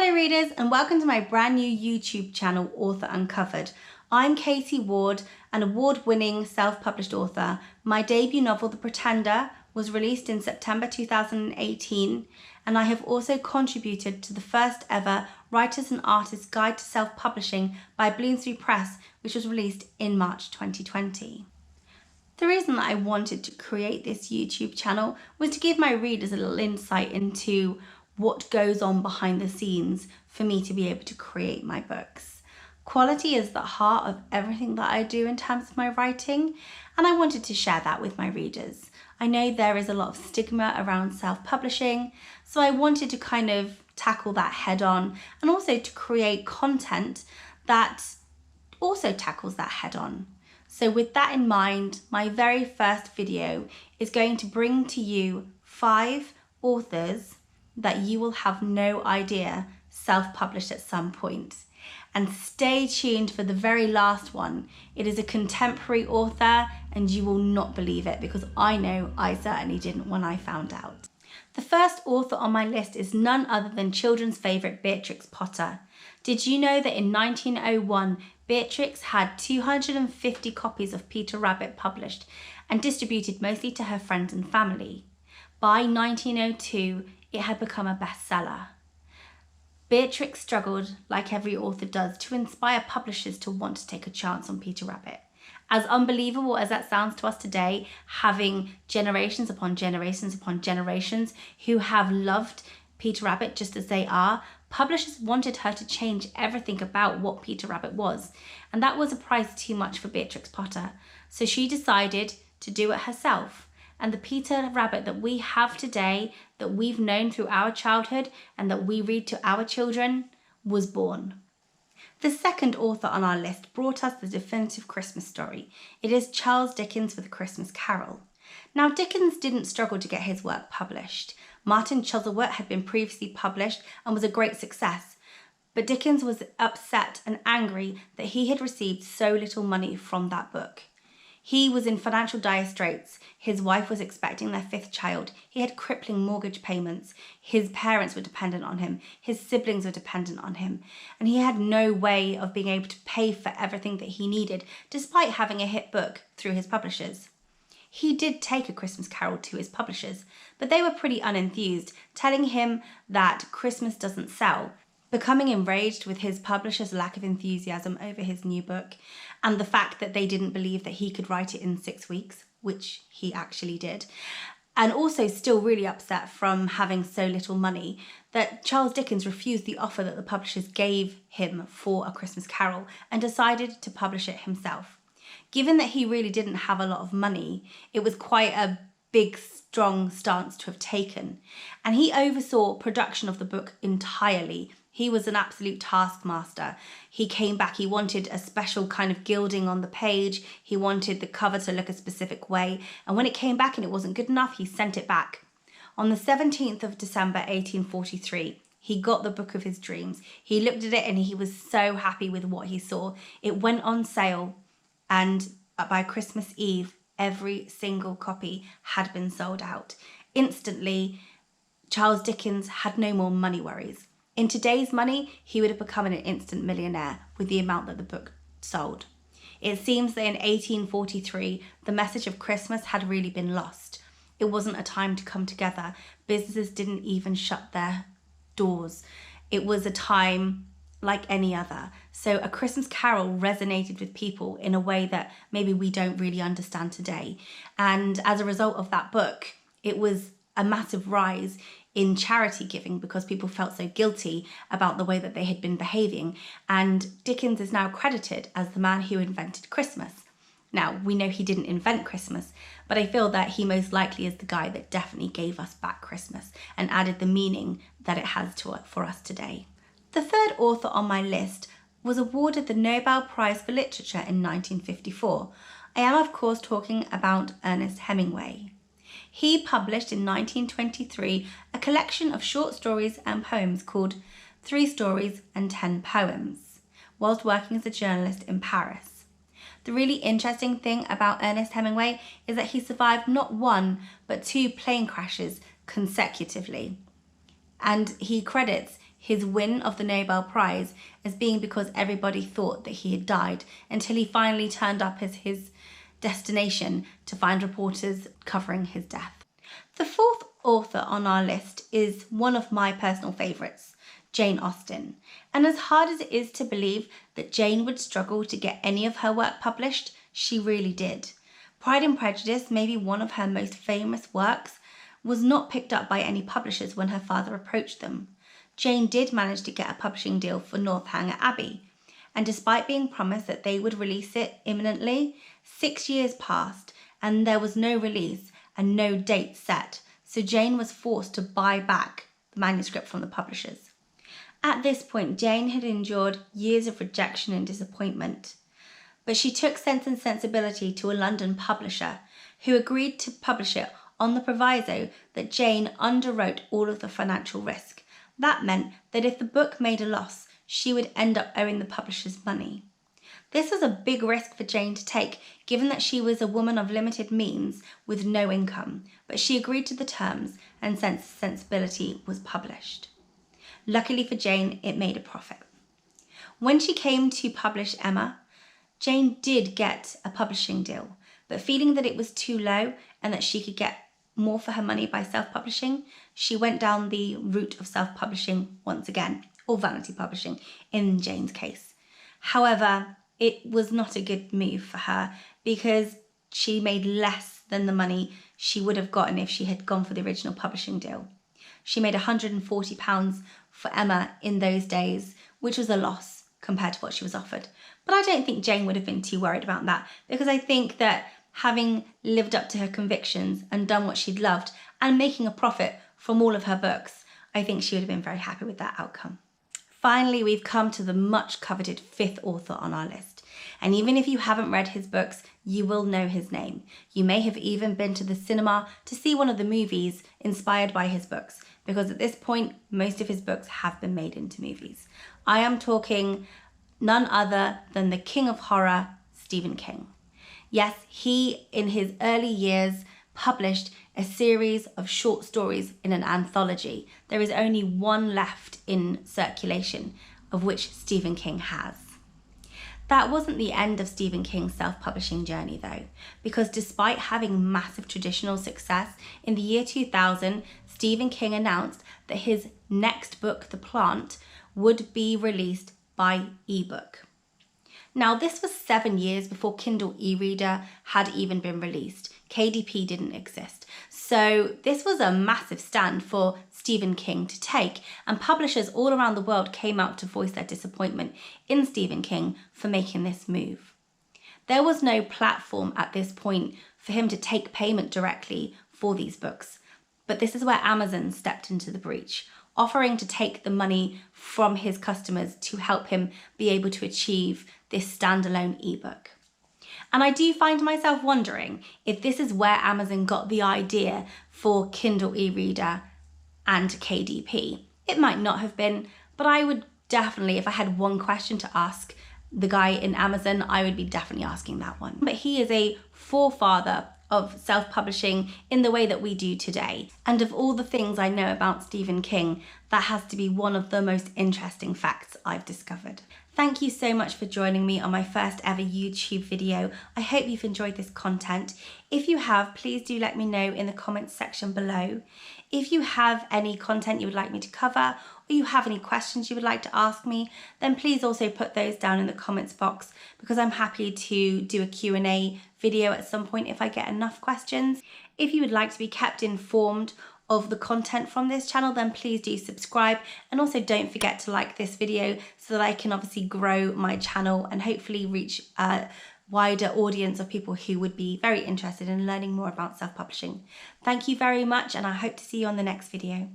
Hello readers, and welcome to my brand new YouTube channel, Author Uncovered. I'm Katie Ward, an award-winning self-published author. My debut novel, The Pretender, was released in September 2018, and I have also contributed to the first ever Writers and Artists Guide to Self-Publishing by Bloomsbury Press, which was released in March 2020. The reason that I wanted to create this YouTube channel was to give my readers a little insight into what goes on behind the scenes for me to be able to create my books. Quality is the heart of everything that I do in terms of my writing, and I wanted to share that with my readers. I know there is a lot of stigma around self-publishing, so I wanted to kind of tackle that head on, and also to create content that also tackles that head on. So with that in mind, my very first video is going to bring to you 5 authors that you will have no idea self-published at some point. And stay tuned for the very last one. It is a contemporary author and you will not believe it, because I know I certainly didn't when I found out. The first author on my list is none other than children's favourite Beatrix Potter. Did you know that in 1901 Beatrix had 250 copies of Peter Rabbit published and distributed mostly to her friends and family? By 1902 it had become a bestseller. Beatrix struggled, like every author does, to inspire publishers to want to take a chance on Peter Rabbit. As unbelievable as that sounds to us today, having generations upon generations upon generations who have loved Peter Rabbit just as they are, publishers wanted her to change everything about what Peter Rabbit was, and that was a price too much for Beatrix Potter. So she decided to do it herself. And the Peter Rabbit that we have today, that we've known through our childhood and that we read to our children, was born. The second author on our list brought us the definitive Christmas story. It is Charles Dickens for The Christmas Carol. Now, Dickens didn't struggle to get his work published. Martin Chuzzlewit had been previously published and was a great success. But Dickens was upset and angry that he had received so little money from that book. He was in financial dire straits. His wife was expecting their 5th child. He had crippling mortgage payments. His parents were dependent on him. His siblings were dependent on him. And he had no way of being able to pay for everything that he needed, despite having a hit book through his publishers. He did take A Christmas Carol to his publishers, but they were pretty unenthused, telling him that Christmas doesn't sell. Becoming enraged with his publisher's lack of enthusiasm over his new book and the fact that they didn't believe that he could write it in 6 weeks, which he actually did, and also still really upset from having so little money, that Charles Dickens refused the offer that the publishers gave him for A Christmas Carol and decided to publish it himself. Given that he really didn't have a lot of money, it was quite a big, strong stance to have taken, and he oversaw production of the book entirely. He was an absolute taskmaster. He came back, he wanted a special kind of gilding on the page, he wanted the cover to look a specific way, and when it came back and it wasn't good enough, he sent it back. On the 17th of December 1843, he got the book of his dreams. He looked at it and he was so happy with what he saw. It went on sale, and by Christmas Eve, every single copy had been sold out. Instantly, Charles Dickens had no more money worries. In today's money, he would have become an instant millionaire with the amount that the book sold. It seems that in 1843, the message of Christmas had really been lost. It wasn't a time to come together. Businesses didn't even shut their doors. It was a time like any other. So A Christmas Carol resonated with people in a way that maybe we don't really understand today. And as a result of that book, it was a massive rise in charity giving because people felt so guilty about the way that they had been behaving. And Dickens is now credited as the man who invented Christmas. Now, we know he didn't invent Christmas, but I feel that he most likely is the guy that definitely gave us back Christmas and added the meaning that it has to it for us today. The third author on my list was awarded the Nobel Prize for Literature in 1954. I am, of course, talking about Ernest Hemingway. He published in 1923 a collection of short stories and poems called 3 Stories and 10 Poems, whilst working as a journalist in Paris. The really interesting thing about Ernest Hemingway is that he survived not 1 but 2 plane crashes consecutively. And he credits his win of the Nobel Prize as being because everybody thought that he had died, until he finally turned up as his destination to find reporters covering his death. The fourth author on our list is one of my personal favourites, Jane Austen. And as hard as it is to believe that Jane would struggle to get any of her work published, she really did. Pride and Prejudice, maybe one of her most famous works, was not picked up by any publishers when her father approached them. Jane did manage to get a publishing deal for Northanger Abbey, and despite being promised that they would release it imminently, 6 years passed and there was no release and no date set, so Jane was forced to buy back the manuscript from the publishers. At this point, Jane had endured years of rejection and disappointment, but she took Sense and Sensibility to a London publisher who agreed to publish it on the proviso that Jane underwrote all of the financial risk. That meant that if the book made a loss, she would end up owing the publishers money. This was a big risk for Jane to take, given that she was a woman of limited means with no income, but she agreed to the terms and Sense and Sensibility was published. Luckily for Jane, it made a profit. When she came to publish Emma, Jane did get a publishing deal, but feeling that it was too low and that she could get more for her money by self-publishing, she went down the route of self-publishing once again, or vanity publishing in Jane's case. However, it was not a good move for her because she made less than the money she would have gotten if she had gone for the original publishing deal. She made £140 for Emma in those days, which was a loss compared to what she was offered. But I don't think Jane would have been too worried about that, because I think that having lived up to her convictions and done what she'd loved and making a profit from all of her books, I think she would have been very happy with that outcome. Finally, we've come to the much coveted fifth author on our list. And even if you haven't read his books, you will know his name. You may have even been to the cinema to see one of the movies inspired by his books, because at this point, most of his books have been made into movies. I am talking none other than the king of horror, Stephen King. Yes, he, in his early years, published a series of short stories in an anthology. There is only one left in circulation, of which Stephen King has. That wasn't the end of Stephen King's self-publishing journey though, because despite having massive traditional success, in the year 2000, Stephen King announced that his next book, The Plant, would be released by ebook. Now, this was 7 years before Kindle e-reader had even been released. KDP didn't exist. So this was a massive stand for Stephen King to take, and publishers all around the world came out to voice their disappointment in Stephen King for making this move. There was no platform at this point for him to take payment directly for these books, but this is where Amazon stepped into the breach, offering to take the money from his customers to help him be able to achieve this standalone ebook. And I do find myself wondering if this is where Amazon got the idea for Kindle e-reader and KDP. It might not have been, but I would definitely, if I had one question to ask the guy in Amazon, I would be definitely asking that one. But he is a forefather of self-publishing in the way that we do today. And of all the things I know about Stephen King, that has to be one of the most interesting facts I've discovered. Thank you so much for joining me on my first ever YouTube video. I hope you've enjoyed this content. If you have, please do let me know in the comments section below. If you have any content you would like me to cover, or you have any questions you would like to ask me, then please also put those down in the comments box, because I'm happy to do a Q&A video at some point if I get enough questions. If you would like to be kept informed of the content from this channel, then please do subscribe, and also don't forget to like this video so that I can obviously grow my channel and hopefully reach a wider audience of people who would be very interested in learning more about self-publishing. Thank you very much, and I hope to see you on the next video.